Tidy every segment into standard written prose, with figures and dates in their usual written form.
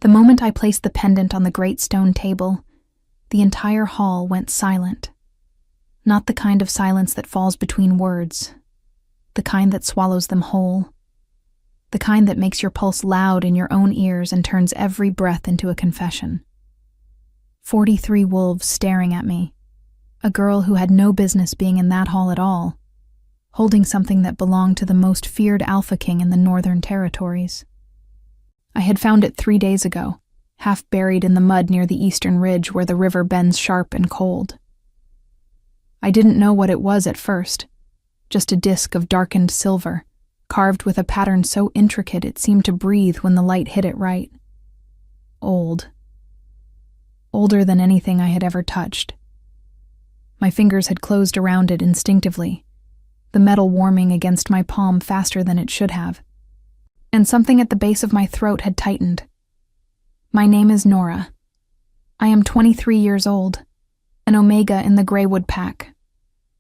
The moment I placed the pendant on the great stone table, the entire hall went silent. Not the kind of silence that falls between words, the kind that swallows them whole, the kind that makes your pulse loud in your own ears and turns every breath into a confession. 43 wolves staring at me, a girl who had no business being in that hall at all, holding something that belonged to the most feared AlphaKing in the Northern Territories. I had found it 3 days ago, half buried in the mud near the eastern ridge where the river bends sharp and cold. I didn't know what it was at first, just a disk of darkened silver, carved with a pattern so intricate it seemed to breathe when the light hit it right. Old. Older than anything I had ever touched. My fingers had closed around it instinctively, the metal warming against my palm faster than it should have, and something at the base of my throat had tightened. My name is Nora. I am 23 years old, an Omega in the Greywood Pack,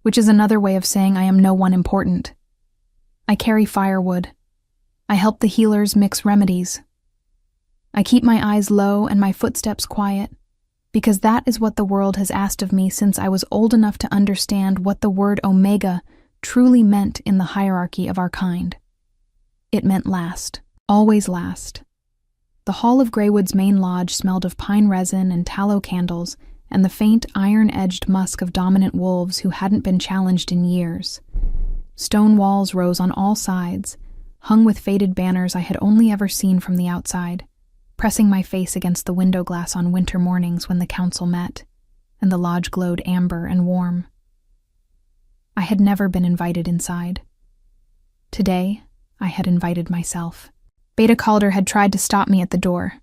which is another way of saying I am no one important. I carry firewood. I help the healers mix remedies. I keep my eyes low and my footsteps quiet, because that is what the world has asked of me since I was old enough to understand what the word Omega truly meant in the hierarchy of our kind. It meant last, always last. The hall of Greywood's main lodge smelled of pine resin and tallow candles and the faint iron-edged musk of dominant wolves who hadn't been challenged in years. Stone walls rose on all sides, hung with faded banners I had only ever seen from the outside, pressing my face against the window glass on winter mornings when the council met, and the lodge glowed amber and warm. I had never been invited inside. Today, I had invited myself. Beta Calder had tried to stop me at the door.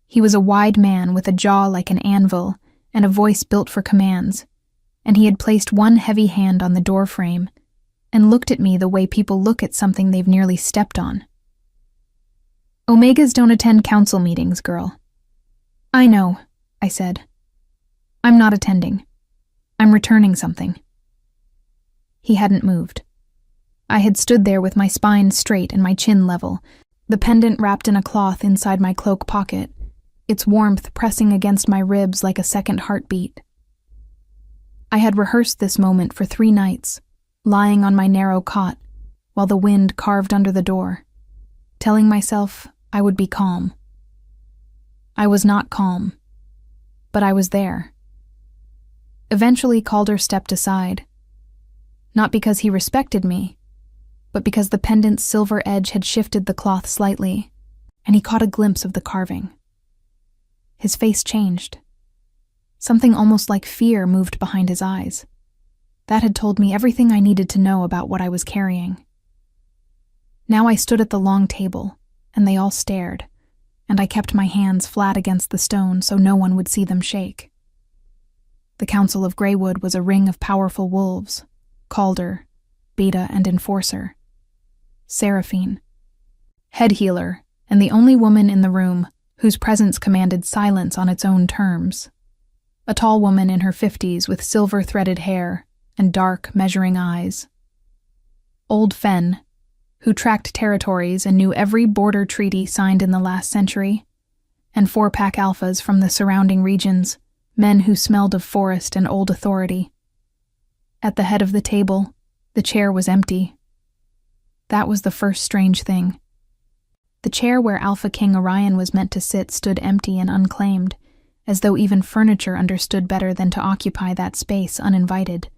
He was a wide man with a jaw like an anvil and a voice built for commands, and he had placed one heavy hand on the door frame and looked at me the way people look at something they've nearly stepped on. Omegas don't attend council meetings, girl. I know, I said. I'm not attending. I'm returning something. He hadn't moved. I had stood there with my spine straight and my chin level, the pendant wrapped in a cloth inside my cloak pocket, its warmth pressing against my ribs like a second heartbeat. I had rehearsed this moment for 3 nights, lying on my narrow cot, while the wind carved under the door, telling myself I would be calm. I was not calm, but I was there. Eventually, Calder stepped aside, not because he respected me, but because the pendant's silver edge had shifted the cloth slightly, and he caught a glimpse of the carving. His face changed. Something almost like fear moved behind his eyes. That had told me everything I needed to know about what I was carrying. Now I stood at the long table, and they all stared, and I kept my hands flat against the stone so no one would see them shake. The Council of Greywood was a ring of powerful wolves, Calder, Beta, and Enforcer. Seraphine, head healer, and the only woman in the room whose presence commanded silence on its own terms. A tall woman in her 50s with silver-threaded hair and dark, measuring eyes. Old Fen, who tracked territories and knew every border treaty signed in the last century, and 4-pack alphas from the surrounding regions, men who smelled of forest and old authority. At the head of the table, the chair was empty. That was the first strange thing. The chair where AlphaKing Orion was meant to sit stood empty and unclaimed, as though even furniture understood better than to occupy that space uninvited.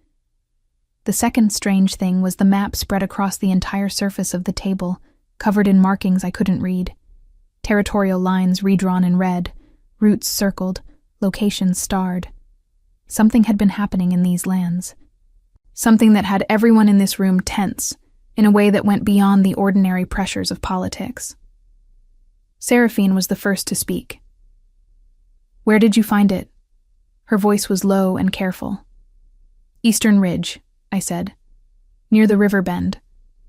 The second strange thing was the map spread across the entire surface of the table, covered in markings I couldn't read. Territorial lines redrawn in red, routes circled, locations starred. Something had been happening in these lands. Something that had everyone in this room tense, in a way that went beyond the ordinary pressures of politics. Seraphine was the first to speak. "Where did you find it?" Her voice was low and careful. "Eastern Ridge," I said. "Near the river bend.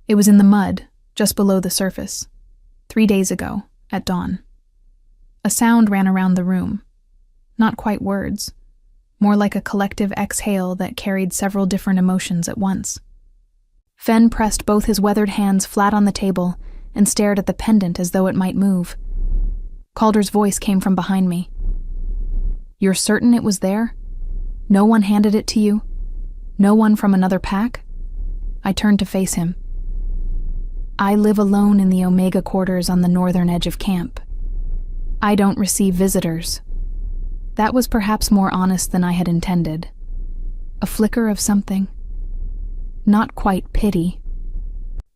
It was in the mud, just below the surface. 3 days ago, at dawn." A sound ran around the room. Not quite words, more like a collective exhale that carried several different emotions at once. Fen pressed both his weathered hands flat on the table and stared at the pendant as though it might move. Calder's voice came from behind me. "You're certain it was there? No one handed it to you? No one from another pack?" I turned to face him. "I live alone in the Omega quarters on the northern edge of camp. I don't receive visitors." That was perhaps more honest than I had intended. A flicker of something. Not quite pity,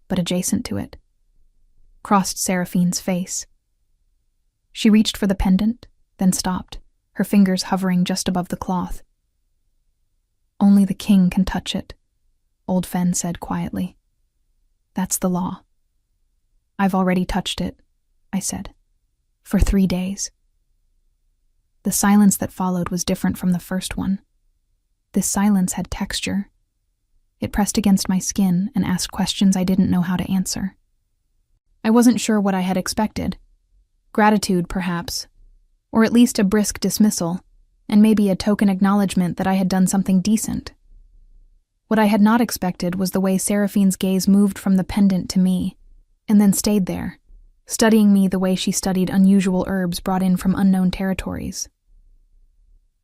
but adjacent to it. Crossed Seraphine's face. She reached for the pendant, then stopped, her fingers hovering just above the cloth. "Only the king can touch it," Old Fen said quietly. "That's the law." "I've already touched it," I said. "For 3 days." The silence that followed was different from the first one. This silence had texture. It pressed against my skin and asked questions I didn't know how to answer. I wasn't sure what I had expected. Gratitude, perhaps, or at least a brisk dismissal, and maybe a token acknowledgement that I had done something decent. What I had not expected was the way Seraphine's gaze moved from the pendant to me, and then stayed there, studying me the way she studied unusual herbs brought in from unknown territories.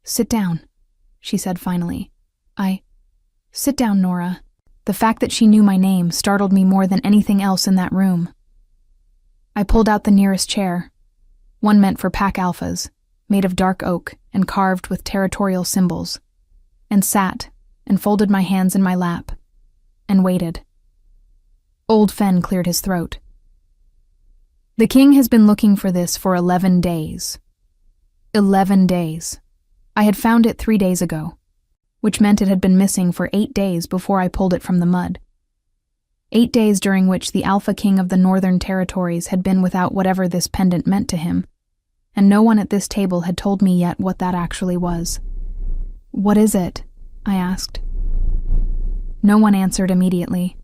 "Sit down," she said finally. Sit down, Nora." The fact that she knew my name startled me more than anything else in that room. I pulled out the nearest chair, one meant for pack alphas, made of dark oak and carved with territorial symbols, and sat and folded my hands in my lap, and waited. Old Fen cleared his throat. "The king has been looking for this for 11 days. 11 days. I had found it 3 days ago, which meant it had been missing for 8 days before I pulled it from the mud. 8 days during which the Alpha King of the Northern Territories had been without whatever this pendant meant to him, and no one at this table had told me yet what that actually was. "What is it?" I asked. No one answered immediately.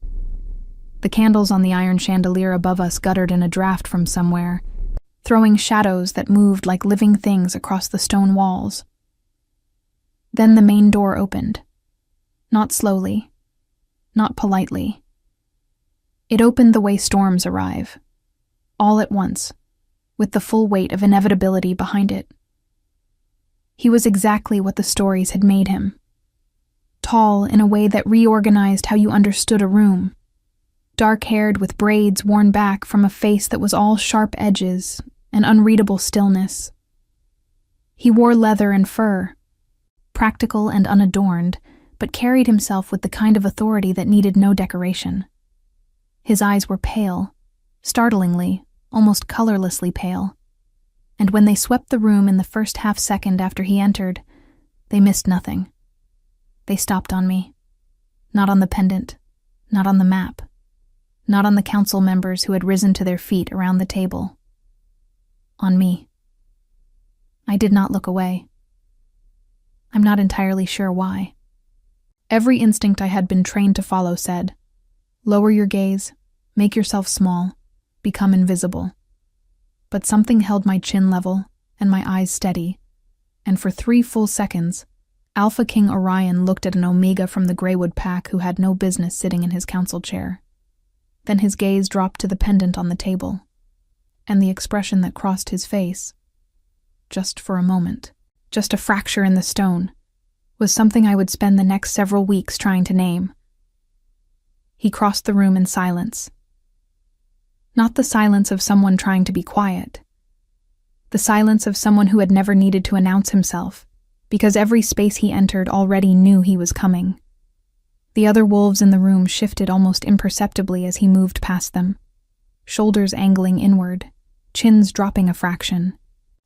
The candles on the iron chandelier above us guttered in a draft from somewhere, throwing shadows that moved like living things across the stone walls. Then the main door opened. Not slowly. Not politely. It opened the way storms arrive. All at once, with the full weight of inevitability behind it. He was exactly what the stories had made him. Tall in a way that reorganized how you understood a room. Dark-haired with braids worn back from a face that was all sharp edges and unreadable stillness. He wore leather and fur, practical and unadorned, but carried himself with the kind of authority that needed no decoration. His eyes were pale, startlingly, almost colorlessly pale, and when they swept the room in the first half-second after he entered, they missed nothing. They stopped on me. Not on the pendant, not on the map, not on the council members who had risen to their feet around the table. On me. I did not look away. I'm not entirely sure why. Every instinct I had been trained to follow said, "Lower your gaze, make yourself small, become invisible." But something held my chin level and my eyes steady, and for 3 full seconds, Alpha King Orion looked at an Omega from the Greywood pack who had no business sitting in his council chair. Then his gaze dropped to the pendant on the table, and the expression that crossed his face, just for a moment, just a fracture in the stone, was something I would spend the next several weeks trying to name. He crossed the room in silence. Not the silence of someone trying to be quiet. The silence of someone who had never needed to announce himself, because every space he entered already knew he was coming. The other wolves in the room shifted almost imperceptibly as he moved past them, shoulders angling inward, chins dropping a fraction.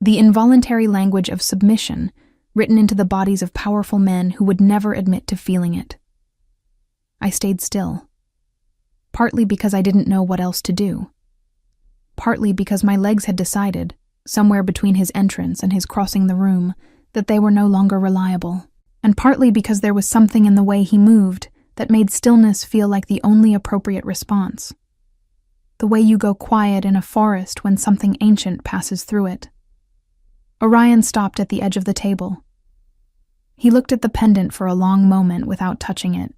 The involuntary language of submission written into the bodies of powerful men who would never admit to feeling it. I stayed still, partly because I didn't know what else to do, partly because my legs had decided, somewhere between his entrance and his crossing the room, that they were no longer reliable, and partly because there was something in the way he moved that made stillness feel like the only appropriate response. The way you go quiet in a forest when something ancient passes through it. Orion stopped at the edge of the table. He looked at the pendant for a long moment without touching it.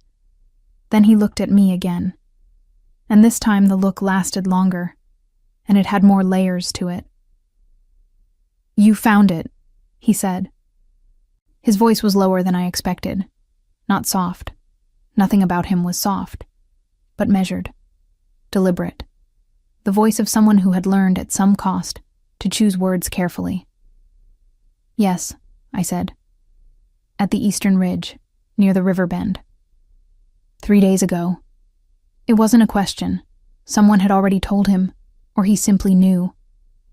Then he looked at me again. And this time the look lasted longer, and it had more layers to it. You found it, he said. His voice was lower than I expected. Not soft. Nothing about him was soft. But measured. Deliberate. The voice of someone who had learned at some cost to choose words carefully. Yes, I said. At the eastern ridge, near the river bend. 3 days ago. It wasn't a question. Someone had already told him, or he simply knew,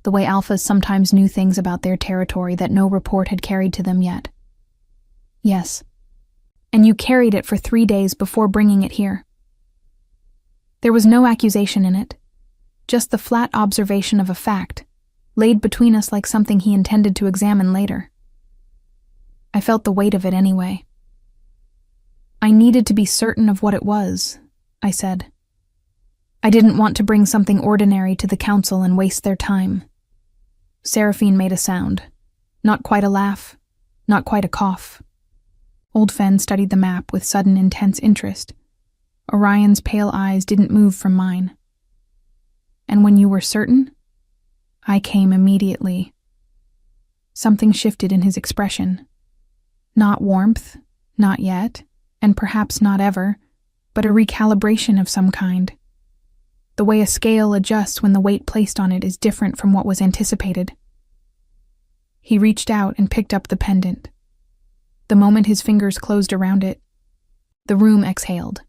the way alphas sometimes knew things about their territory that no report had carried to them yet. Yes. And you carried it for 3 days before bringing it here. There was no accusation in it, just the flat observation of a fact, laid between us like something he intended to examine later. I felt the weight of it anyway. I needed to be certain of what it was, I said. I didn't want to bring something ordinary to the council and waste their time. Seraphine made a sound. Not quite a laugh, not quite a cough. Old Fen studied the map with sudden intense interest. Orion's pale eyes didn't move from mine. And when you were certain? I came immediately. Something shifted in his expression. Not warmth, not yet, and perhaps not ever, but a recalibration of some kind. The way a scale adjusts when the weight placed on it is different from what was anticipated. He reached out and picked up the pendant. The moment his fingers closed around it, the room exhaled.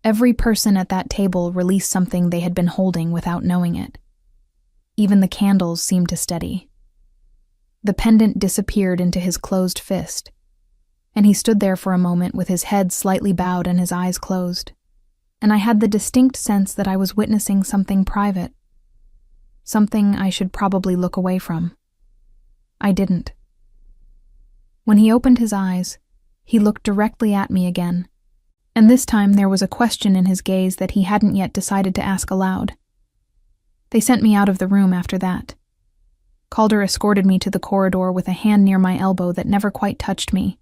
Every person at that table released something they had been holding without knowing it. Even the candles seemed to steady. The pendant disappeared into his closed fist, and he stood there for a moment with his head slightly bowed and his eyes closed, and I had the distinct sense that I was witnessing something private, something I should probably look away from. I didn't. When he opened his eyes, he looked directly at me again, and this time there was a question in his gaze that he hadn't yet decided to ask aloud. They sent me out of the room after that. Calder escorted me to the corridor with a hand near my elbow that never quite touched me,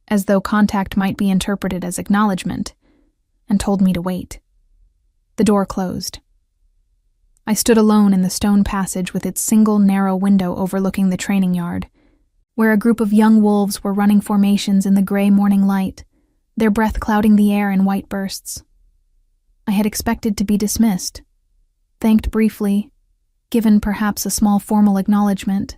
as though contact might be interpreted as acknowledgement, and told me to wait. The door closed. I stood alone in the stone passage with its single narrow window overlooking the training yard, where a group of young wolves were running formations in the gray morning light, their breath clouding the air in white bursts. I had expected to be dismissed, thanked briefly, given perhaps a small formal acknowledgement,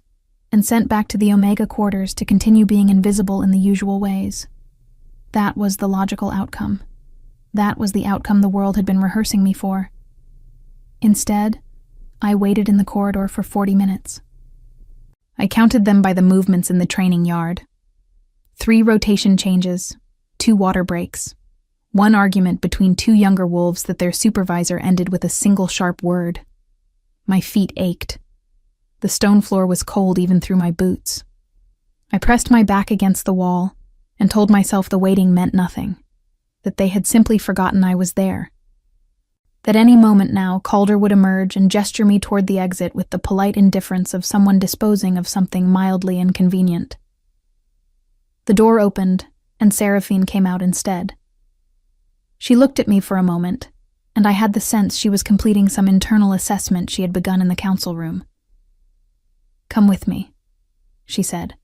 and sent back to the Omega quarters to continue being invisible in the usual ways. That was the logical outcome. That was the outcome the world had been rehearsing me for. Instead, I waited in the corridor for 40 minutes. I counted them by the movements in the training yard. 3 rotation changes, 2 water breaks, 1 argument between 2 younger wolves that their supervisor ended with a single sharp word. My feet ached. The stone floor was cold even through my boots. I pressed my back against the wall and told myself the waiting meant nothing, that they had simply forgotten I was there. That any moment now Calder would emerge and gesture me toward the exit with the polite indifference of someone disposing of something mildly inconvenient. The door opened, and Seraphine came out instead. She looked at me for a moment, and I had the sense she was completing some internal assessment she had begun in the council room. "Come with me," she said.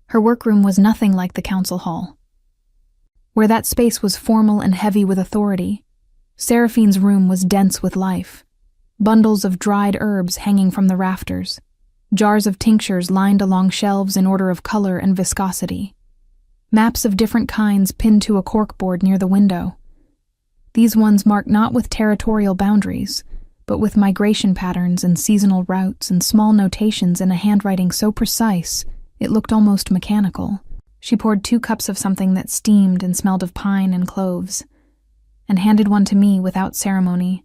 Her workroom was nothing like the council hall. Where that space was formal and heavy with authority, Seraphine's room was dense with life. Bundles of dried herbs hanging from the rafters, jars of tinctures lined along shelves in order of color and viscosity, maps of different kinds pinned to a corkboard near the window. These ones marked not with territorial boundaries, but with migration patterns and seasonal routes and small notations in a handwriting so precise it looked almost mechanical. She poured 2 cups of something that steamed and smelled of pine and cloves, and handed one to me without ceremony,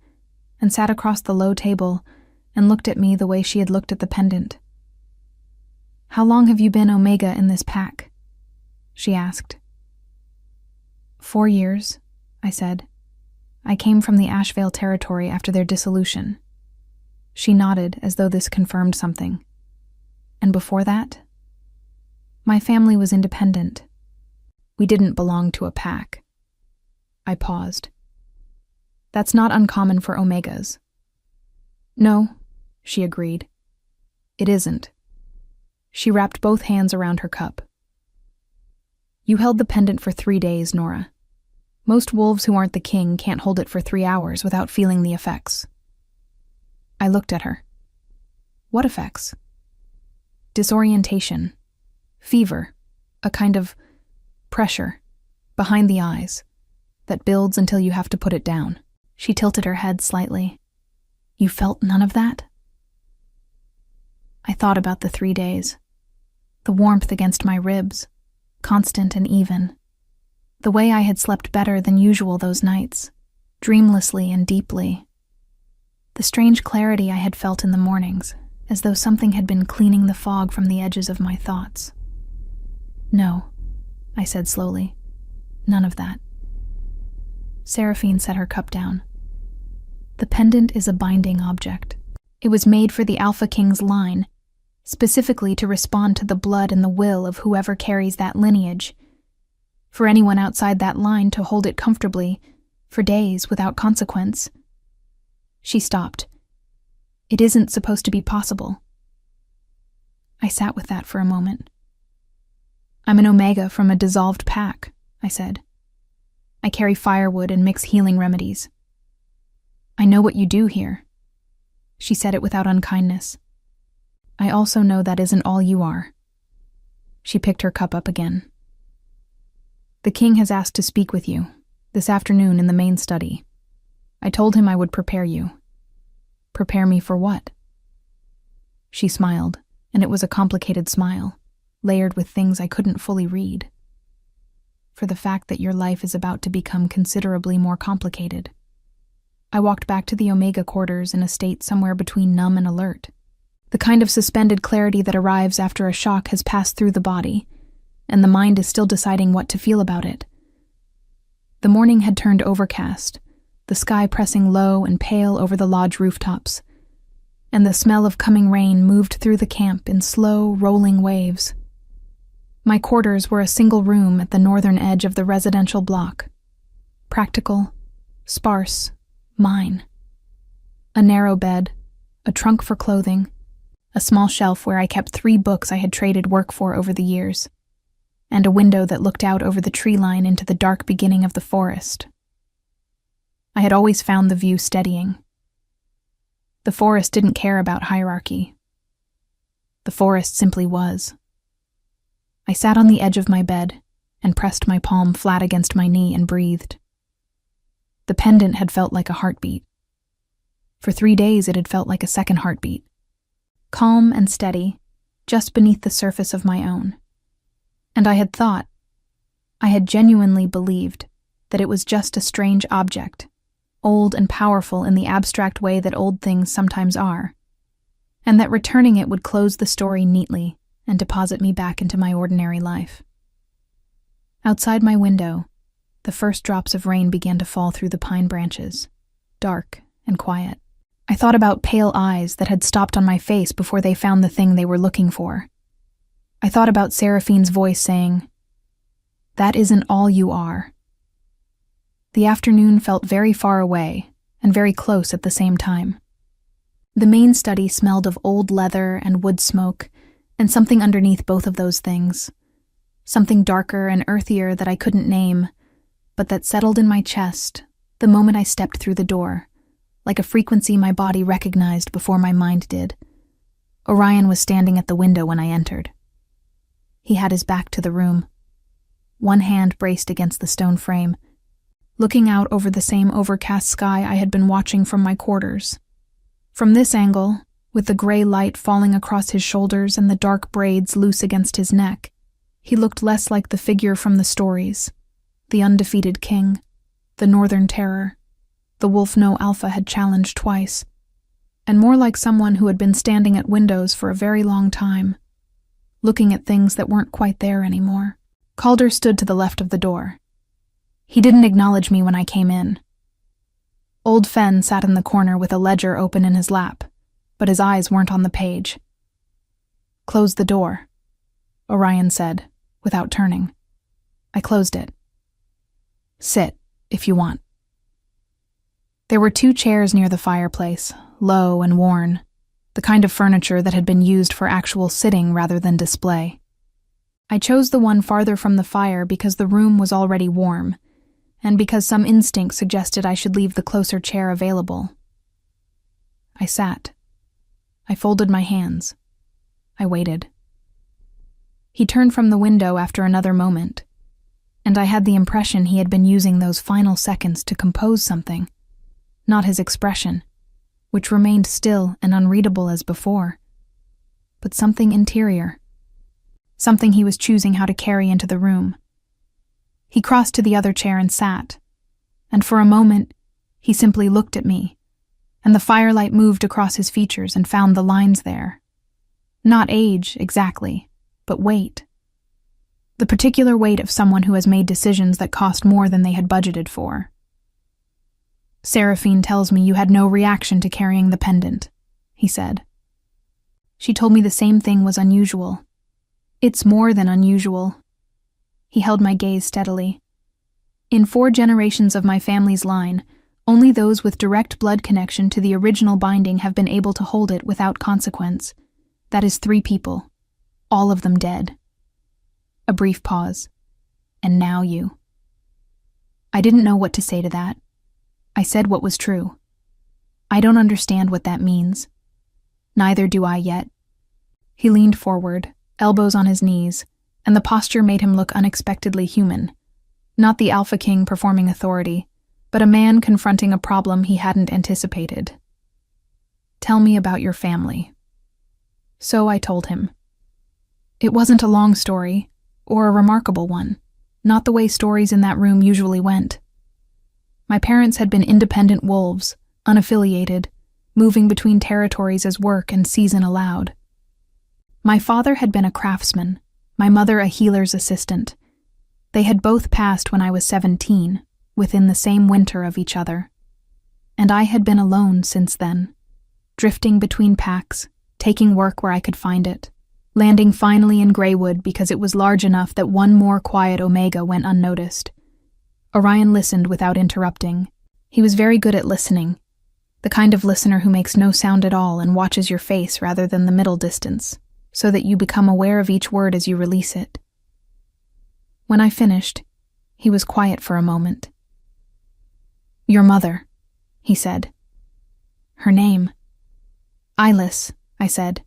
and sat across the low table and looked at me the way she had looked at the pendant. "How long have you been Omega in this pack?" she asked. 4 years, I said. I came from the Ashvale territory after their dissolution. She nodded as though this confirmed something. And before that? My family was independent. We didn't belong to a pack. I paused. That's not uncommon for Omegas. No, she agreed. It isn't. She wrapped both hands around her cup. You held the pendant for 3 days, Nora. Most wolves who aren't the king can't hold it for 3 hours without feeling the effects. I looked at her. What effects? Disorientation, fever, a kind of pressure behind the eyes that builds until you have to put it down. She tilted her head slightly. You felt none of that? I thought about the 3 days. The warmth against my ribs, constant and even. The way I had slept better than usual those nights, dreamlessly and deeply. The strange clarity I had felt in the mornings, as though something had been cleaning the fog from the edges of my thoughts. No, I said slowly. None of that. Seraphine set her cup down. The pendant is a binding object. It was made for the AlphaKing's line, specifically to respond to the blood and the will of whoever carries that lineage. For anyone outside that line to hold it comfortably, for days without consequence. She stopped. It isn't supposed to be possible. I sat with that for a moment. I'm an Omega from a dissolved pack, I said. I carry firewood and mix healing remedies. I know what you do here. She said it without unkindness. I also know that isn't all you are. She picked her cup up again. The king has asked to speak with you, this afternoon in the main study. I told him I would prepare you. Prepare me for what? She smiled, and it was a complicated smile, layered with things I couldn't fully read. For the fact that your life is about to become considerably more complicated. I walked back to the Omega quarters in a state somewhere between numb and alert. The kind of suspended clarity that arrives after a shock has passed through the body, and the mind is still deciding what to feel about it. The morning had turned overcast, the sky pressing low and pale over the lodge rooftops, and the smell of coming rain moved through the camp in slow, rolling waves. My quarters were a single room at the northern edge of the residential block. Practical, sparse, mine. A narrow bed, a trunk for clothing, a small shelf where I kept 3 books I had traded work for over the years, and a window that looked out over the tree line into the dark beginning of the forest. I had always found the view steadying. The forest didn't care about hierarchy. The forest simply was. I sat on the edge of my bed and pressed my palm flat against my knee and breathed. The pendant had felt like a heartbeat. For 3 days it had felt like a second heartbeat. Calm and steady, just beneath the surface of my own. And I had genuinely believed that it was just a strange object, old and powerful in the abstract way that old things sometimes are, and that returning it would close the story neatly and deposit me back into my ordinary life. Outside my window, the first drops of rain began to fall through the pine branches, dark and quiet. I thought about pale eyes that had stopped on my face before they found the thing they were looking for. I thought about Seraphine's voice saying, "That isn't all you are." The afternoon felt very far away and very close at the same time. The main study smelled of old leather and wood smoke, and something underneath both of those things. Something darker and earthier that I couldn't name, but that settled in my chest the moment I stepped through the door, like a frequency my body recognized before my mind did. Orion was standing at the window when I entered. He had his back to the room, one hand braced against the stone frame, looking out over the same overcast sky I had been watching from my quarters. From this angle, with the gray light falling across his shoulders and the dark braids loose against his neck, he looked less like the figure from the stories, the undefeated king, the Northern Terror, the wolf no Alpha had challenged twice, and more like someone who had been standing at windows for a very long time, looking at things that weren't quite there anymore. Calder stood to the left of the door. He didn't acknowledge me when I came in. Old Fen sat in the corner with a ledger open in his lap, but his eyes weren't on the page. "Close the door," Orion said, without turning. I closed it. "Sit, if you want." There were 2 chairs near the fireplace, low and worn, the kind of furniture that had been used for actual sitting rather than display. I chose the one farther from the fire because the room was already warm, and because some instinct suggested I should leave the closer chair available. I sat. I folded my hands. I waited. He turned from the window after another moment, and I had the impression he had been using those final seconds to compose something, not his expression, which remained still and unreadable as before, but something interior, something he was choosing how to carry into the room. He crossed to the other chair and sat, and for a moment he simply looked at me, and the firelight moved across his features and found the lines there. Not age, exactly, but weight. The particular weight of someone who has made decisions that cost more than they had budgeted for. "Seraphine tells me you had no reaction to carrying the pendant," he said. "She told me the same thing was unusual. It's more than unusual." He held my gaze steadily. "In 4 generations of my family's line, only those with direct blood connection to the original binding have been able to hold it without consequence. That is 3 people, all of them dead." A brief pause. "And now you." I didn't know what to say to that. I said what was true. "I don't understand what that means." "Neither do I yet." He leaned forward, elbows on his knees, and the posture made him look unexpectedly human. Not the AlphaKing performing authority, but a man confronting a problem he hadn't anticipated. "Tell me about your family." So I told him. It wasn't a long story, or a remarkable one, not the way stories in that room usually went. My parents had been independent wolves, unaffiliated, moving between territories as work and season allowed. My father had been a craftsman, my mother a healer's assistant. They had both passed when I was 17, within the same winter of each other. And I had been alone since then, drifting between packs, taking work where I could find it, landing finally in Greywood because it was large enough that one more quiet Omega went unnoticed. Orion listened without interrupting. He was very good at listening, the kind of listener who makes no sound at all and watches your face rather than the middle distance, so that you become aware of each word as you release it. When I finished, he was quiet for a moment. "Your mother," he said. "Her name?" "Eyeless," I said.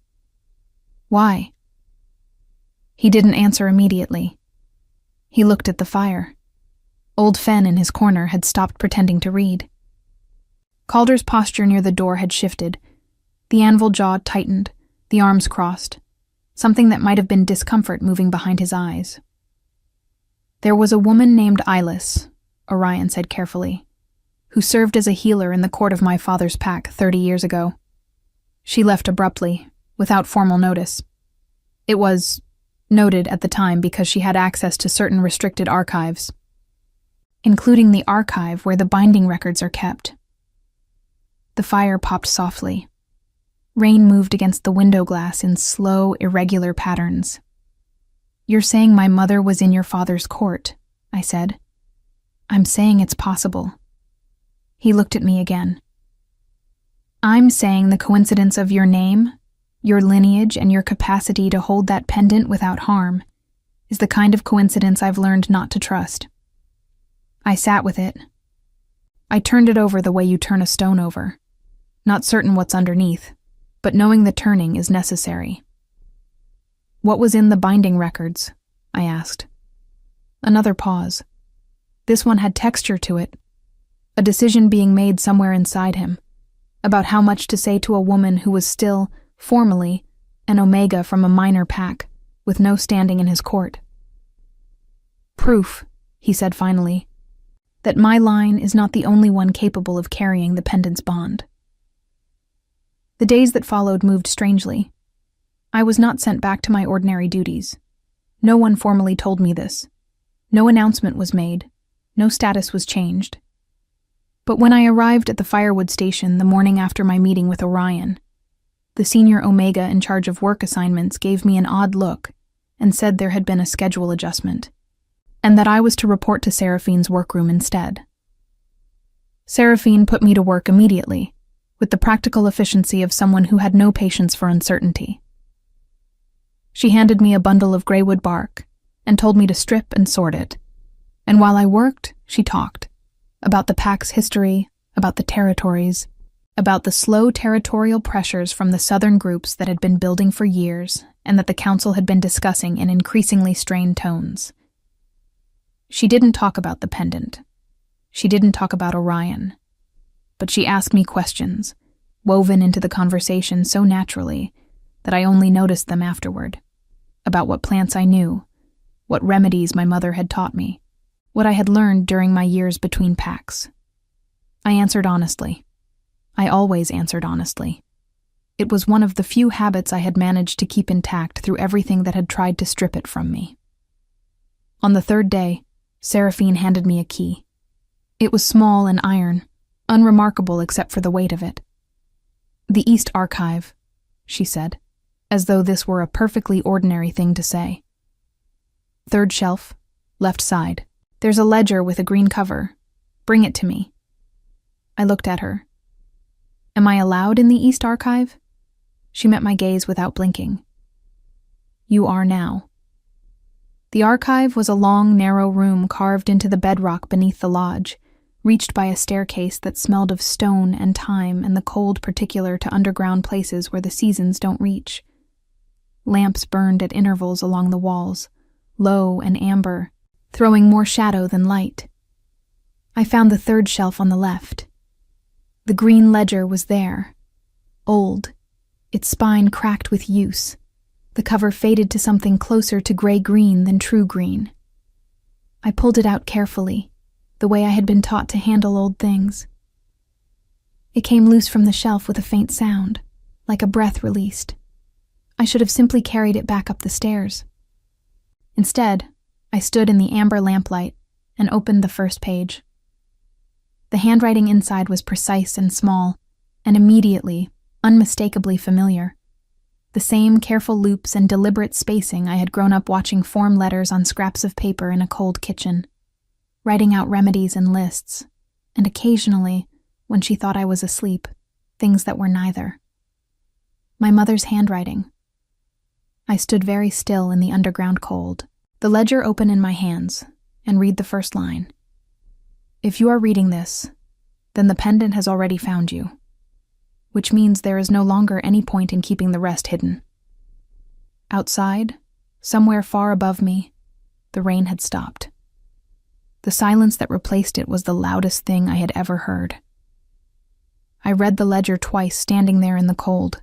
"Why?" He didn't answer immediately. He looked at the fire. Old Fen in his corner had stopped pretending to read. Calder's posture near the door had shifted. The anvil jaw tightened, the arms crossed, something that might have been discomfort moving behind his eyes. "There was a woman named Eyeless," Orion said carefully, "who served as a healer in the court of my father's pack 30 years ago. She left abruptly, without formal notice. It was noted at the time because she had access to certain restricted archives, including the archive where the binding records are kept." The fire popped softly. Rain moved against the window glass in slow, irregular patterns. "You're saying my mother was in your father's court," I said. "I'm saying it's possible." He looked at me again. "I'm saying the coincidence of your name, your lineage, and your capacity to hold that pendant without harm is the kind of coincidence I've learned not to trust." I sat with it. I turned it over the way you turn a stone over, not certain what's underneath, but knowing the turning is necessary. "What was in the binding records?" I asked. Another pause. This one had texture to it, a decision being made somewhere inside him, about how much to say to a woman who was still, formally, an Omega from a minor pack, with no standing in his court. "Proof," he said finally, "that my line is not the only one capable of carrying the pendant's bond." The days that followed moved strangely. I was not sent back to my ordinary duties. No one formally told me this. No announcement was made. No status was changed. But when I arrived at the firewood station the morning after my meeting with Orion, the senior Omega in charge of work assignments gave me an odd look and said there had been a schedule adjustment, and that I was to report to Seraphine's workroom instead. Seraphine put me to work immediately, with the practical efficiency of someone who had no patience for uncertainty. She handed me a bundle of graywood bark and told me to strip and sort it. And while I worked, she talked about the pack's history, about the territories, about the slow territorial pressures from the southern groups that had been building for years and that the council had been discussing in increasingly strained tones. She didn't talk about the Pendant. She didn't talk about Orion. But she asked me questions, woven into the conversation so naturally that I only noticed them afterward, about what plants I knew, what remedies my mother had taught me, what I had learned during my years between packs. I answered honestly. I always answered honestly. It was one of the few habits I had managed to keep intact through everything that had tried to strip it from me. On the third day, Seraphine handed me a key. It was small and iron, unremarkable except for the weight of it. "The East Archive," she said, as though this were a perfectly ordinary thing to say. "Third shelf, left side. There's a ledger with a green cover. Bring it to me." I looked at her. "Am I allowed in the East Archive?" She met my gaze without blinking. "You are now." The archive was a long, narrow room carved into the bedrock beneath the lodge, reached by a staircase that smelled of stone and time and the cold particular to underground places where the seasons don't reach. Lamps burned at intervals along the walls, low and amber, throwing more shadow than light. I found the third shelf on the left. The green ledger was there, old, its spine cracked with use, the cover faded to something closer to gray-green than true green. I pulled it out carefully, the way I had been taught to handle old things. It came loose from the shelf with a faint sound, like a breath released. I should have simply carried it back up the stairs. Instead, I stood in the amber lamplight and opened the first page. The handwriting inside was precise and small, and immediately, unmistakably familiar. The same careful loops and deliberate spacing I had grown up watching form letters on scraps of paper in a cold kitchen, writing out remedies and lists, and occasionally, when she thought I was asleep, things that were neither. My mother's handwriting. I stood very still in the underground cold, the ledger open in my hands, and read the first line. "If you are reading this, then the Pendant has already found you, which means there is no longer any point in keeping the rest hidden." Outside, somewhere far above me, the rain had stopped. The silence that replaced it was the loudest thing I had ever heard. I read the ledger twice standing there in the cold,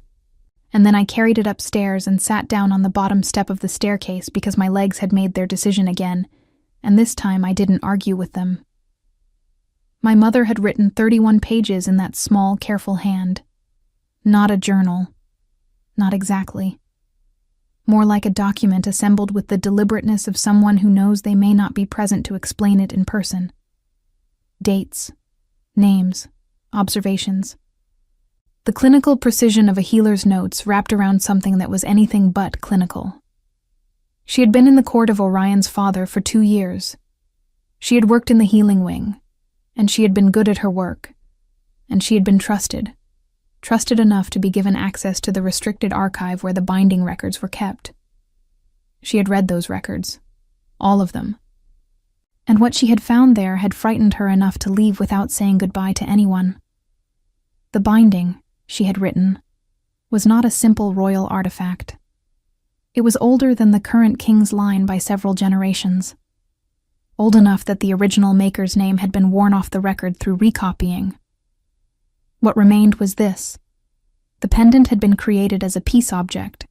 and then I carried it upstairs and sat down on the bottom step of the staircase because my legs had made their decision again, and this time I didn't argue with them. My mother had written 31 pages in that small, careful hand. Not a journal. Not exactly. More like a document assembled with the deliberateness of someone who knows they may not be present to explain it in person. Dates, names, observations. The clinical precision of a healer's notes wrapped around something that was anything but clinical. She had been in the court of Orion's father for 2 years. She had worked in the healing wing, and she had been good at her work, and she had been trusted enough to be given access to the restricted archive where the binding records were kept. She had read those records, all of them, and what she had found there had frightened her enough to leave without saying goodbye to anyone. The binding, she had written, was not a simple royal artifact. It was older than the current king's line by several generations, old enough that the original maker's name had been worn off the record through recopying. What remained was this. The pendant had been created as a peace object,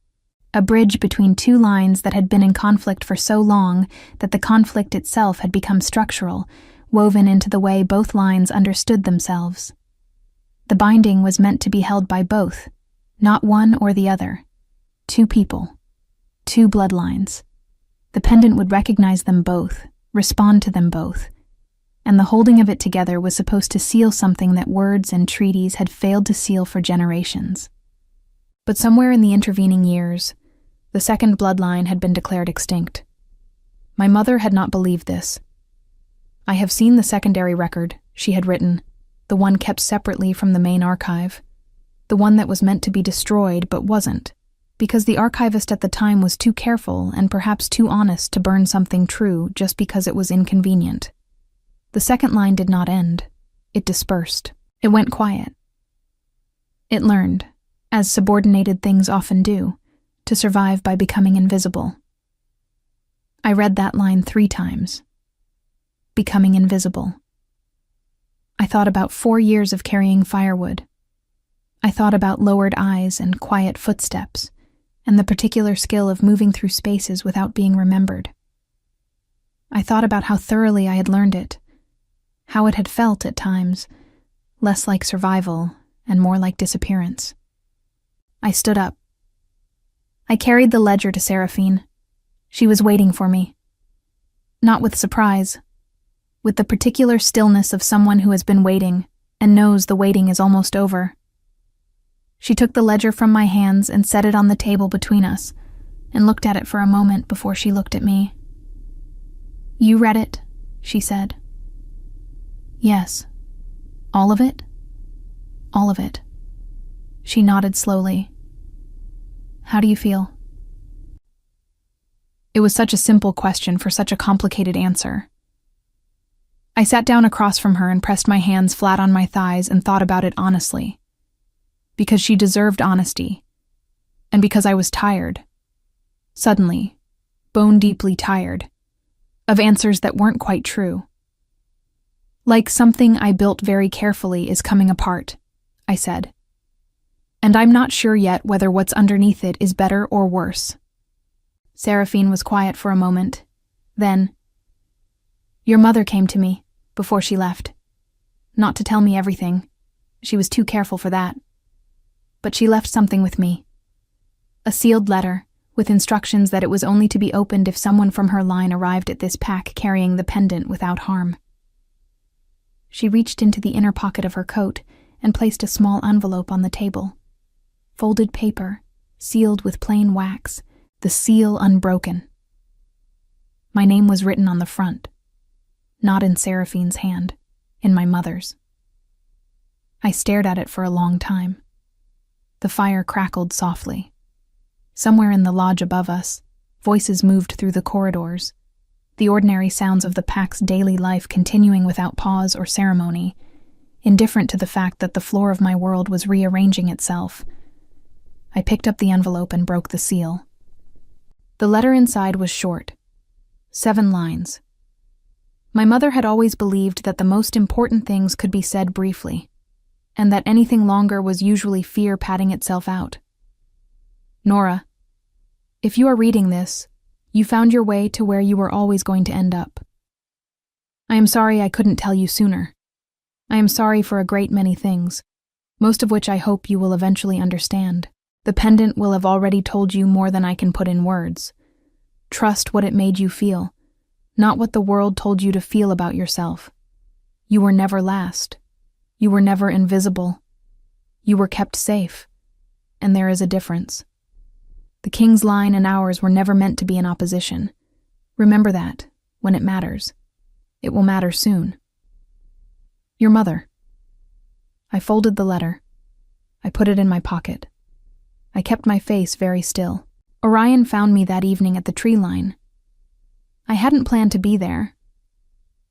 a bridge between two lines that had been in conflict for so long that the conflict itself had become structural, woven into the way both lines understood themselves. The binding was meant to be held by both, not one or the other. 2 people, 2 bloodlines. The pendant would recognize them both, respond to them both, and the holding of it together was supposed to seal something that words and treaties had failed to seal for generations. But somewhere in the intervening years, the second bloodline had been declared extinct. My mother had not believed this. "I have seen the secondary record," she had written, the one kept separately from the main archive, The one that was meant to be destroyed but wasn't, because the archivist at the time was too careful and perhaps too honest to burn something true just because it was inconvenient. The second line did not end. It dispersed. It went quiet. It learned, as subordinated things often do, to survive by becoming invisible. I read that line 3 times. Becoming invisible. I thought about 4 years of carrying firewood. I thought about lowered eyes and quiet footsteps, and the particular skill of moving through spaces without being remembered. I thought about how thoroughly I had learned it, how it had felt at times, less like survival and more like disappearance. I stood up. I carried the ledger to Seraphine. She was waiting for me. Not with surprise, with the particular stillness of someone who has been waiting and knows the waiting is almost over. She took the ledger from my hands and set it on the table between us, and looked at it for a moment before she looked at me. "You read it," she said. "Yes." "All of it?" "All of it." She nodded slowly. "How do you feel?" It was such a simple question for such a complicated answer. I sat down across from her and pressed my hands flat on my thighs and thought about it honestly. Because she deserved honesty, and because I was tired. Suddenly, bone-deeply tired, of answers that weren't quite true. "Like something I built very carefully is coming apart," I said. "And I'm not sure yet whether what's underneath it is better or worse." Seraphine was quiet for a moment. Then, "Your mother came to me before she left. Not to tell me everything. She was too careful for that. But she left something with me. A sealed letter, with instructions that it was only to be opened if someone from her line arrived at this pack carrying the pendant without harm." She reached into the inner pocket of her coat and placed a small envelope on the table. Folded paper, sealed with plain wax, the seal unbroken. My name was written on the front, not in Seraphine's hand, in my mother's. I stared at it for a long time. The fire crackled softly. Somewhere in the lodge above us, voices moved through the corridors, the ordinary sounds of the pack's daily life continuing without pause or ceremony, indifferent to the fact that the floor of my world was rearranging itself. I picked up the envelope and broke the seal. The letter inside was short, 7 lines. My mother had always believed that the most important things could be said briefly, and that anything longer was usually fear padding itself out. "Nora, if you are reading this, you found your way to where you were always going to end up. I am sorry I couldn't tell you sooner. I am sorry for a great many things, most of which I hope you will eventually understand. The pendant will have already told you more than I can put in words. Trust what it made you feel, not what the world told you to feel about yourself. You were never last. You were never invisible. You were kept safe, and there is a difference. The king's line and ours were never meant to be in opposition. Remember that, when it matters. It will matter soon. Your mother." I folded the letter. I put it in my pocket. I kept my face very still. Orion found me that evening at the tree line. I hadn't planned to be there.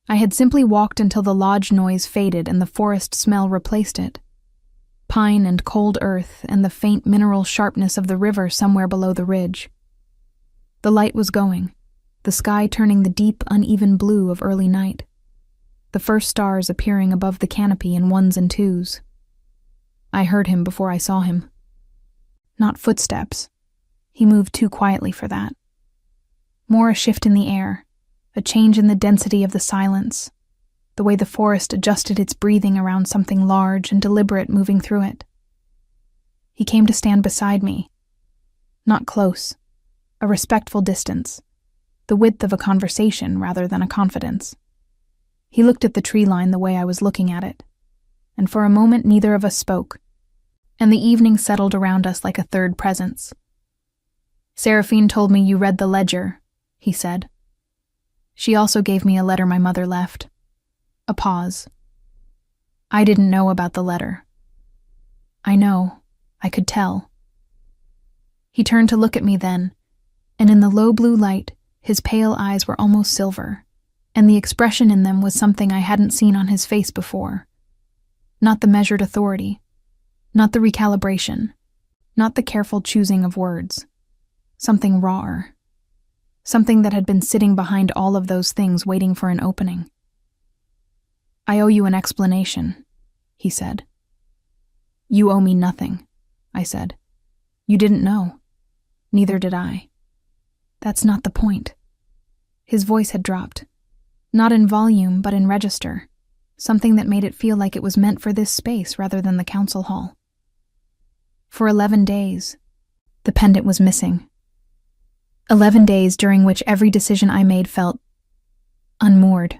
I had simply walked until the lodge noise faded and the forest smell replaced it. Pine and cold earth and the faint mineral sharpness of the river somewhere below the ridge. The light was going, the sky turning the deep, uneven blue of early night. The first stars appearing above the canopy in 1s and 2s. I heard him before I saw him. Not footsteps. He moved too quietly for that. More a shift in the air, a change in the density of the silence, the way the forest adjusted its breathing around something large and deliberate moving through it. He came to stand beside me. Not close, a respectful distance, the width of a conversation rather than a confidence. He looked at the tree line the way I was looking at it, and for a moment neither of us spoke, and the evening settled around us like a third presence. "Seraphine told me you read the ledger," he said. "She also gave me a letter my mother left." A pause. "I didn't know about the letter." "I know," I could tell. He turned to look at me then, and in the low blue light, his pale eyes were almost silver, and the expression in them was something I hadn't seen on his face before. Not the measured authority, not the recalibration, not the careful choosing of words. Something rawer. Something that had been sitting behind all of those things waiting for an opening. "I owe you an explanation," he said. "You owe me nothing," I said. "You didn't know. Neither did I." "That's not the point." His voice had dropped. Not in volume, but in register. Something that made it feel like it was meant for this space rather than the council hall. For 11 days, the pendant was missing. 11 days during which every decision I made felt unmoored.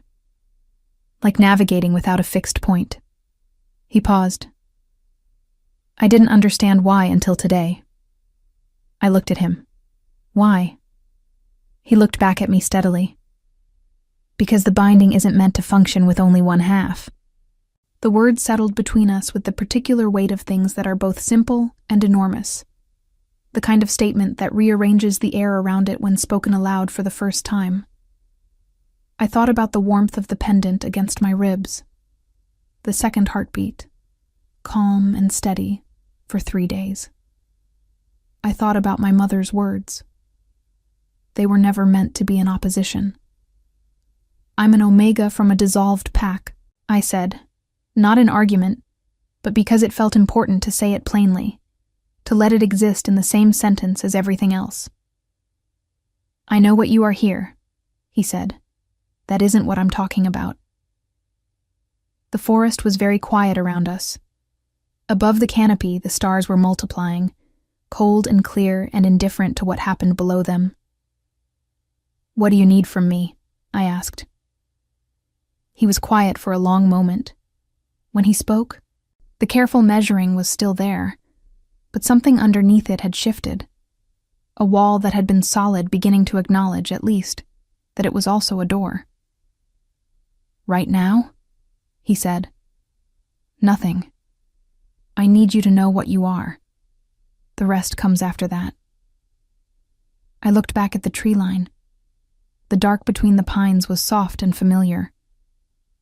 Like navigating without a fixed point. He paused. I didn't understand why until today. I looked at him. Why? He looked back at me steadily. Because the binding isn't meant to function with only one half. The words settled between us with the particular weight of things that are both simple and enormous. The kind of statement that rearranges the air around it when spoken aloud for the first time. I thought about the warmth of the pendant against my ribs. The second heartbeat, calm and steady, for 3 days. I thought about my mother's words. They were never meant to be in opposition. "I'm an Omega from a dissolved pack," I said, not in argument, but because it felt important to say it plainly, to let it exist in the same sentence as everything else. "I know what you are here," he said. "That isn't what I'm talking about." The forest was very quiet around us. Above the canopy, the stars were multiplying, cold and clear and indifferent to what happened below them. "What do you need from me?" I asked. He was quiet for a long moment. When he spoke, the careful measuring was still there, but something underneath it had shifted. A wall that had been solid beginning to acknowledge, at least, that it was also a door. "Right now?" he said. "Nothing. I need you to know what you are. The rest comes after that." I looked back at the tree line. The dark between the pines was soft and familiar.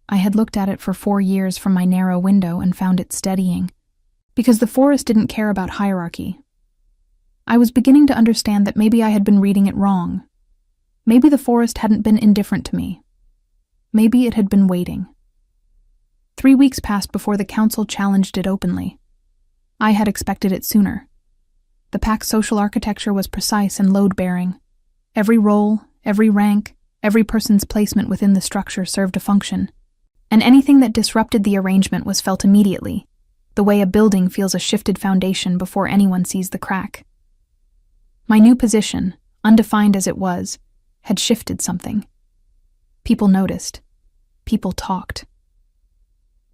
I had looked at it for 4 years from my narrow window and found it steadying, because the forest didn't care about hierarchy. I was beginning to understand that maybe I had been reading it wrong. Maybe the forest hadn't been indifferent to me. Maybe it had been waiting. 3 weeks passed before the council challenged it openly. I had expected it sooner. The pack's social architecture was precise and load-bearing. Every role, every rank, every person's placement within the structure served a function. And anything that disrupted the arrangement was felt immediately, the way a building feels a shifted foundation before anyone sees the crack. My new position, undefined as it was, had shifted something. People noticed. People talked.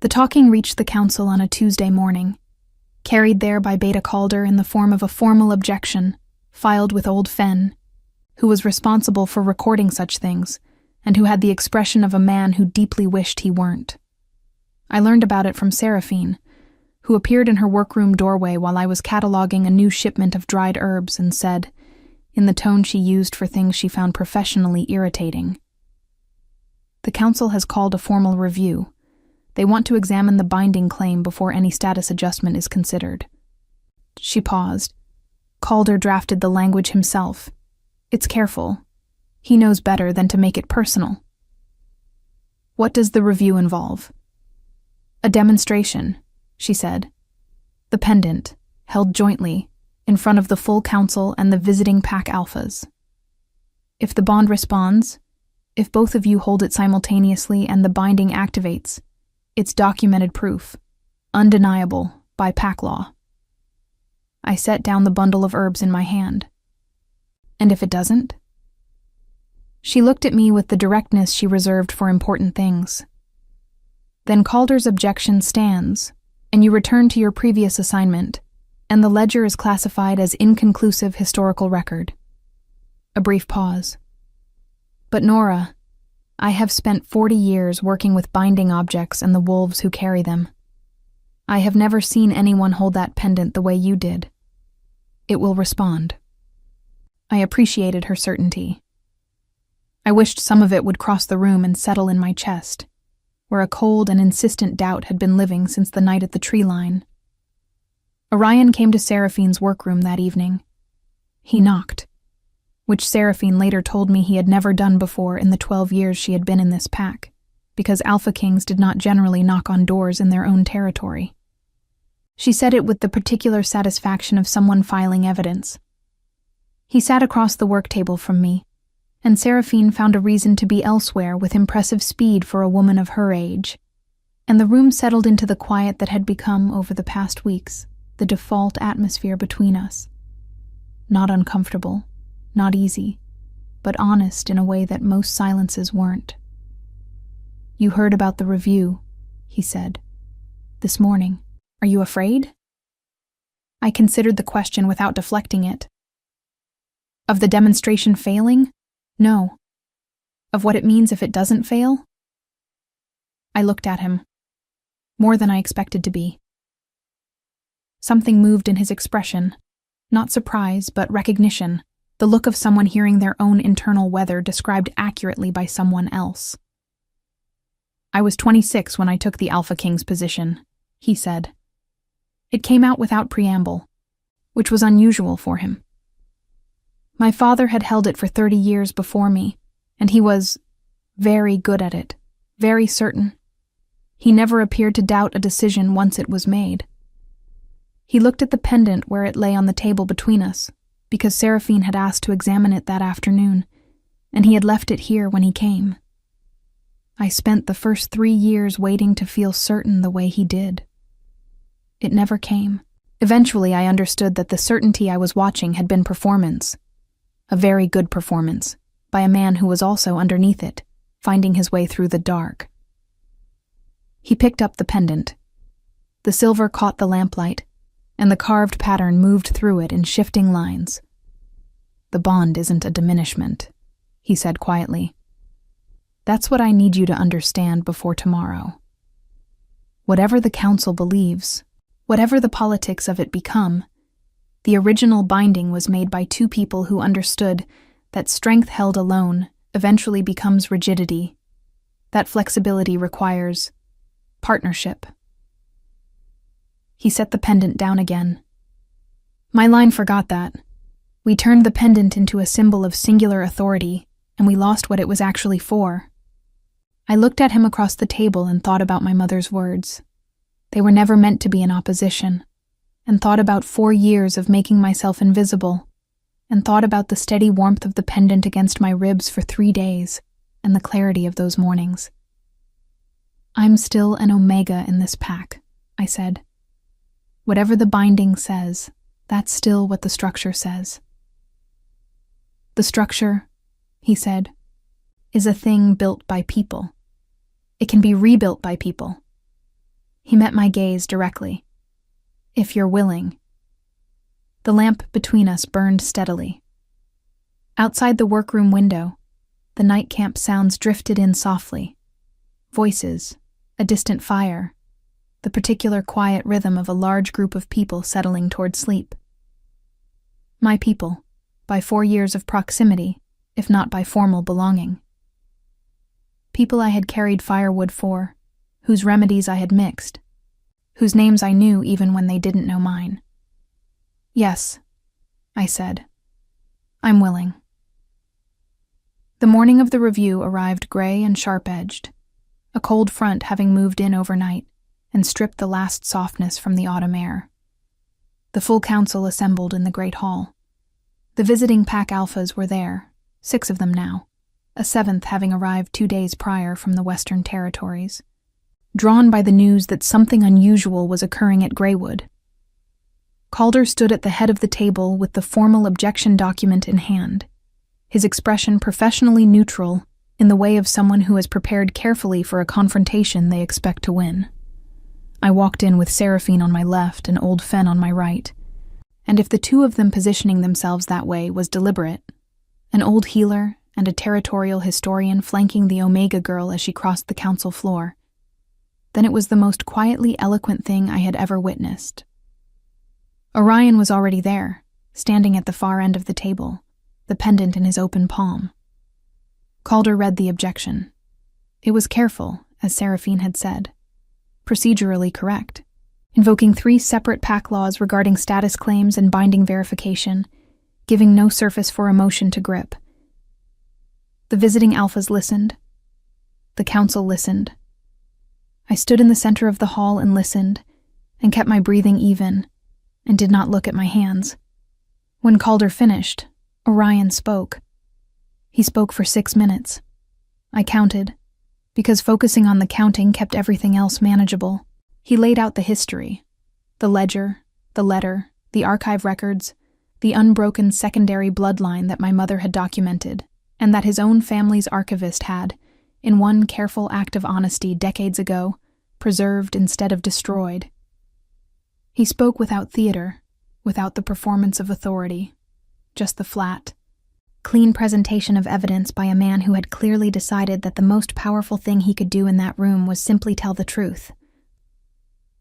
The talking reached the council on a Tuesday morning, carried there by Beta Calder in the form of a formal objection, filed with Old Fen, who was responsible for recording such things, and who had the expression of a man who deeply wished he weren't. I learned about it from Seraphine, who appeared in her workroom doorway while I was cataloging a new shipment of dried herbs and said, in the tone she used for things she found professionally irritating, "The council has called a formal review. They want to examine the binding claim before any status adjustment is considered." She paused. Calder drafted the language himself. It's careful. He knows better than to make it personal. "What does the review involve?" "A demonstration," she said. "The pendant, held jointly, in front of the full council and the visiting pack alphas. If the bond responds, if both of you hold it simultaneously and the binding activates, it's documented proof, undeniable, by pack law." I set down the bundle of herbs in my hand. "And if it doesn't?" She looked at me with the directness she reserved for important things. "Then Calder's objection stands, and you return to your previous assignment, and the ledger is classified as inconclusive historical record." A brief pause. "But Nora, I have spent 40 years working with binding objects and the wolves who carry them. I have never seen anyone hold that pendant the way you did. It will respond. I appreciated her certainty. I wished some of it would cross the room and settle in my chest, where a cold and insistent doubt had been living since the night at the tree line. Orion came to Seraphine's workroom that evening. He knocked, which Seraphine later told me he had never done before in the 12 years she had been in this pack, because AlphaKings did not generally knock on doors in their own territory. She said it with the particular satisfaction of someone filing evidence. He sat across the work table from me, and Seraphine found a reason to be elsewhere with impressive speed for a woman of her age, and the room settled into the quiet that had become, over the past weeks, the default atmosphere between us. Not uncomfortable, not easy, but honest in a way that most silences weren't. "You heard about the review," he said. "This morning. Are you afraid?" I considered the question without deflecting it. Of the demonstration failing? No. Of what it means if it doesn't fail? I looked at him. More than I expected to be. Something moved in his expression. Not surprise, but recognition. The look of someone hearing their own internal weather described accurately by someone else. "I was 26 when I took the AlphaKing's position," he said. It came out without preamble, which was unusual for him. My father had held it for 30 years before me, and he was very good at it, very certain. He never appeared to doubt a decision once it was made. He looked at the pendant where it lay on the table between us, because Seraphine had asked to examine it that afternoon, and he had left it here when he came. I spent the first 3 years waiting to feel certain the way he did. It never came. Eventually, I understood that the certainty I was watching had been performance. A very good performance, by a man who was also underneath it, finding his way through the dark. He picked up the pendant. The silver caught the lamplight, and the carved pattern moved through it in shifting lines. "The bond isn't a diminishment," he said quietly. "That's what I need you to understand before tomorrow. Whatever the council believes, whatever the politics of it become, the original binding was made by two people who understood that strength held alone eventually becomes rigidity. That flexibility requires partnership." He set the pendant down again. My line forgot that. We turned the pendant into a symbol of singular authority, and we lost what it was actually for. I looked at him across the table and thought about my mother's words. They were never meant to be in opposition, and thought about 4 years of making myself invisible, and thought about the steady warmth of the pendant against my ribs for 3 days, and the clarity of those mornings. "I'm still an Omega in this pack," I said. "Whatever the binding says, that's still what the structure says." "The structure," he said, "is a thing built by people. It can be rebuilt by people." He met my gaze directly. "If you're willing." The lamp between us burned steadily. Outside the workroom window, the night camp sounds drifted in softly. Voices, a distant fire, the particular quiet rhythm of a large group of people settling toward sleep. My people, by 4 years of proximity, if not by formal belonging. People I had carried firewood for, whose remedies I had mixed, whose names I knew even when they didn't know mine. "Yes," I said. "I'm willing." The morning of the review arrived gray and sharp-edged, a cold front having moved in overnight and stripped the last softness from the autumn air. The full council assembled in the great hall. The visiting pack alphas were there, 6 of them now, a 7th having arrived 2 days prior from the Western Territories, drawn by the news that something unusual was occurring at Greywood. Calder stood at the head of the table with the formal objection document in hand, his expression professionally neutral in the way of someone who has prepared carefully for a confrontation they expect to win. I walked in with Seraphine on my left and Old Fen on my right, and if the 2 of them positioning themselves that way was deliberate, an old healer and a territorial historian flanking the Omega girl as she crossed the council floor, then it was the most quietly eloquent thing I had ever witnessed. Orion was already there, standing at the far end of the table, the pendant in his open palm. Calder read the objection. It was careful, as Seraphine had said. Procedurally correct, invoking 3 separate pack laws regarding status claims and binding verification, giving no surface for emotion to grip. The visiting alphas listened. The council listened. I stood in the center of the hall and listened, and kept my breathing even, and did not look at my hands. When Calder finished, Orion spoke. He spoke for 6 minutes. I counted, because focusing on the counting kept everything else manageable. He laid out the history, the ledger, the letter, the archive records, the unbroken secondary bloodline that my mother had documented, and that his own family's archivist had, in one careful act of honesty decades ago, preserved instead of destroyed. He spoke without theater, without the performance of authority, just the flat, clean presentation of evidence by a man who had clearly decided that the most powerful thing he could do in that room was simply tell the truth.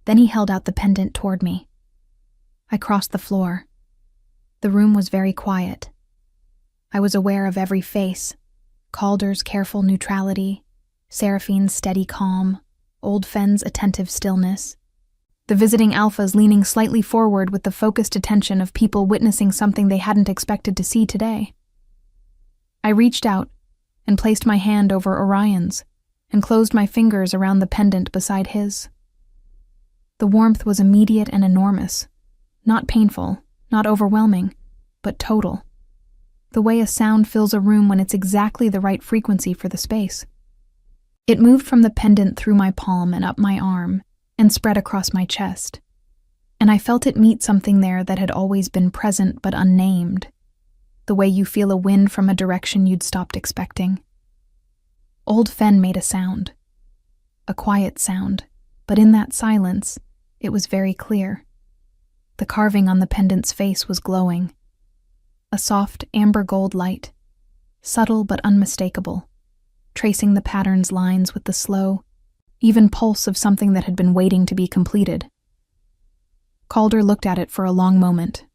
Then he held out the pendant toward me. I crossed the floor. The room was very quiet. I was aware of every face, Calder's careful neutrality, Seraphine's steady calm, Old Fenn's attentive stillness, the visiting alphas leaning slightly forward with the focused attention of people witnessing something they hadn't expected to see today. I reached out and placed my hand over Orion's and closed my fingers around the pendant beside his. The warmth was immediate and enormous, not painful, not overwhelming, but total. The way a sound fills a room when it's exactly the right frequency for the space. It moved from the pendant through my palm and up my arm and spread across my chest, and I felt it meet something there that had always been present but unnamed, the way you feel a wind from a direction you'd stopped expecting. Old Fenn made a sound, a quiet sound, but in that silence, it was very clear. The carving on the pendant's face was glowing. A soft amber gold light, subtle but unmistakable, tracing the pattern's lines with the slow, even pulse of something that had been waiting to be completed. Calder looked at it for a long moment.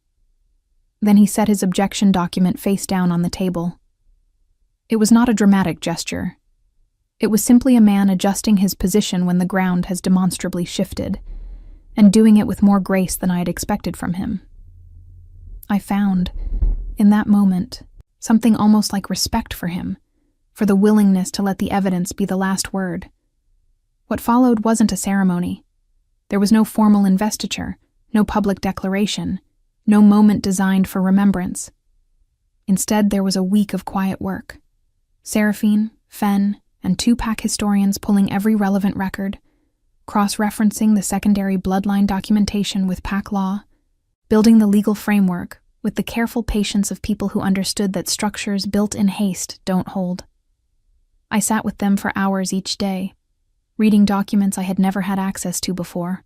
Then he set his objection document face down on the table. It was not a dramatic gesture. It was simply a man adjusting his position when the ground has demonstrably shifted, and doing it with more grace than I had expected from him. I found, in that moment, something almost like respect for him, for the willingness to let the evidence be the last word. What followed wasn't a ceremony. There was no formal investiture, no public declaration, no moment designed for remembrance. Instead, there was a week of quiet work. Seraphine, Fenn, and 2 pack historians pulling every relevant record, cross-referencing the secondary bloodline documentation with pack law, building the legal framework with the careful patience of people who understood that structures built in haste don't hold. I sat with them for hours each day, reading documents I had never had access to before,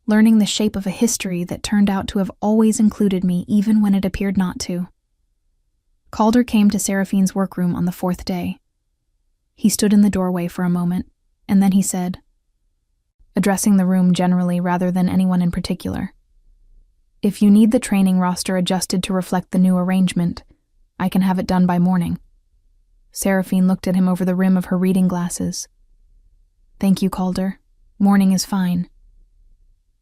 learning the shape of a history that turned out to have always included me even when it appeared not to. Calder came to Seraphine's workroom on the 4th day. He stood in the doorway for a moment, and then he said, addressing the room generally rather than anyone in particular, "If you need the training roster adjusted to reflect the new arrangement, I can have it done by morning." Seraphine looked at him over the rim of her reading glasses. "Thank you, Calder. Morning is fine."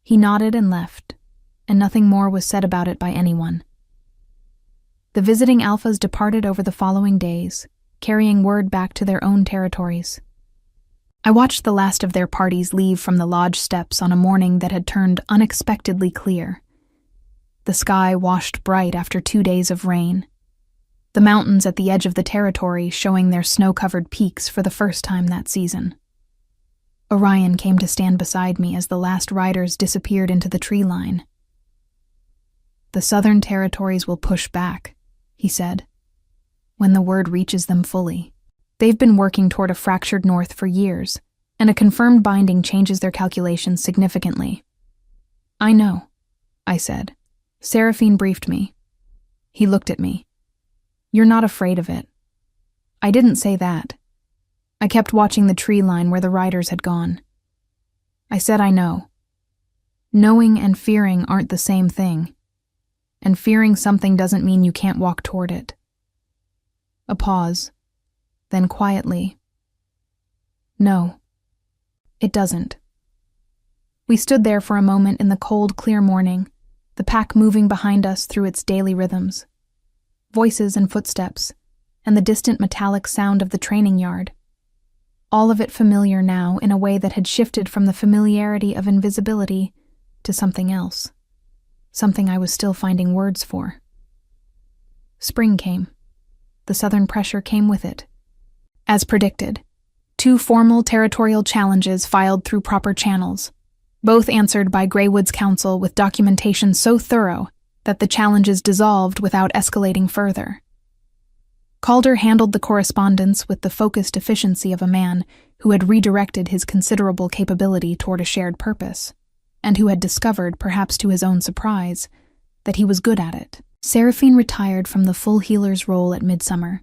He nodded and left, and nothing more was said about it by anyone. The visiting alphas departed over the following days, carrying word back to their own territories. I watched the last of their parties leave from the lodge steps on a morning that had turned unexpectedly clear. The sky washed bright after 2 days of rain, the mountains at the edge of the territory showing their snow-covered peaks for the first time that season. Orion came to stand beside me as the last riders disappeared into the tree line. "The southern territories will push back," he said, "when the word reaches them fully. They've been working toward a fractured north for years, and a confirmed binding changes their calculations significantly." "I know," I said. Seraphine briefed me. He looked at me. "You're not afraid of it." I didn't say that. I kept watching the tree line where the riders had gone. I said I know. Knowing and fearing aren't the same thing, and fearing something doesn't mean you can't walk toward it. A pause, then quietly, no, it doesn't. We stood there for a moment in the cold, clear morning, the pack moving behind us through its daily rhythms. Voices and footsteps, and the distant metallic sound of the training yard. All of it familiar now in a way that had shifted from the familiarity of invisibility to something else. Something I was still finding words for. Spring came. The southern pressure came with it. As predicted, 2 formal territorial challenges filed through proper channels, both answered by Greywood's counsel with documentation so thorough that the challenges dissolved without escalating further. Calder handled the correspondence with the focused efficiency of a man who had redirected his considerable capability toward a shared purpose, and who had discovered, perhaps to his own surprise, that he was good at it. Seraphine retired from the full healer's role at midsummer,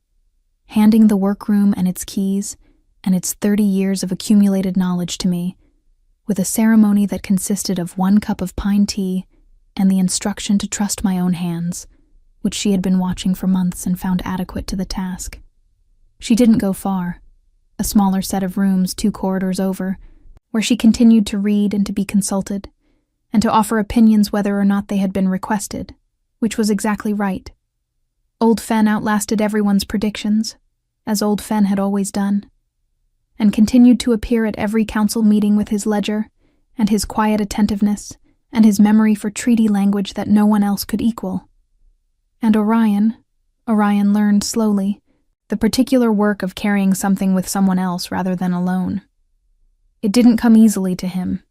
handing the workroom and its keys and its 30 years of accumulated knowledge to me, with a ceremony that consisted of 1 cup of pine tea and the instruction to trust my own hands, which she had been watching for months and found adequate to the task. She didn't go far, a smaller set of rooms 2 corridors over, where she continued to read and to be consulted, and to offer opinions whether or not they had been requested, which was exactly right. Old Fen outlasted everyone's predictions, as Old Fen had always done, and continued to appear at every council meeting with his ledger, and his quiet attentiveness, and his memory for treaty language that no one else could equal. And Orion learned slowly, the particular work of carrying something with someone else rather than alone. It didn't come easily to him.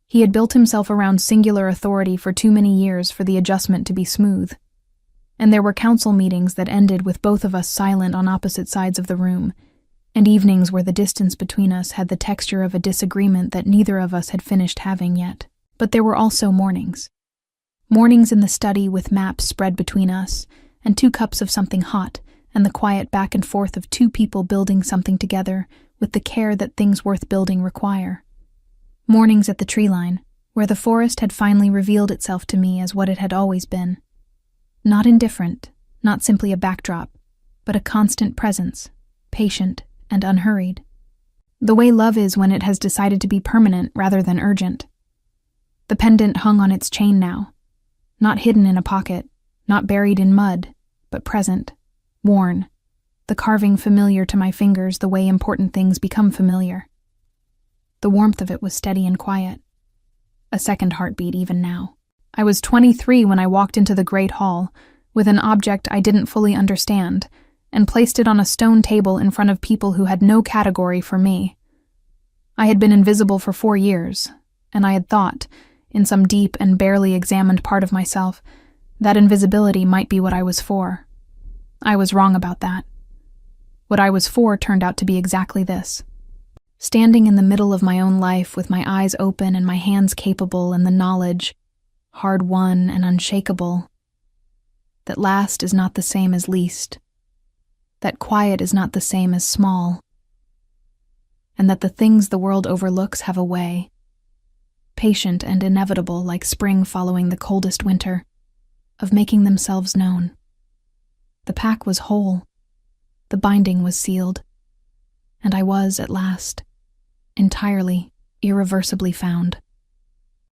He had built himself around singular authority for too many years for the adjustment to be smooth, and there were council meetings that ended with both of us silent on opposite sides of the room, and evenings where the distance between us had the texture of a disagreement that neither of us had finished having yet. But there were also mornings. Mornings in the study with maps spread between us, and 2 cups of something hot, and the quiet back and forth of 2 people building something together with the care that things worth building require. Mornings at the tree line, where the forest had finally revealed itself to me as what it had always been. Not indifferent, not simply a backdrop, but a constant presence, patient and unhurried. The way love is when it has decided to be permanent rather than urgent. The pendant hung on its chain now, not hidden in a pocket, not buried in mud, but present, worn, the carving familiar to my fingers the way important things become familiar. The warmth of it was steady and quiet, a second heartbeat even now. I was 23 when I walked into the great hall with an object I didn't fully understand and placed it on a stone table in front of people who had no category for me. I had been invisible for 4 years, and I had thought, in some deep and barely examined part of myself, that invisibility might be what I was for. I was wrong about that. What I was for turned out to be exactly this. Standing in the middle of my own life with my eyes open and my hands capable and the knowledge, hard-won and unshakable, that last is not the same as least, that quiet is not the same as small, and that the things the world overlooks have a way, patient and inevitable like spring following the coldest winter, of making themselves known. The pack was whole, the binding was sealed, and I was, at last, entirely, irreversibly found.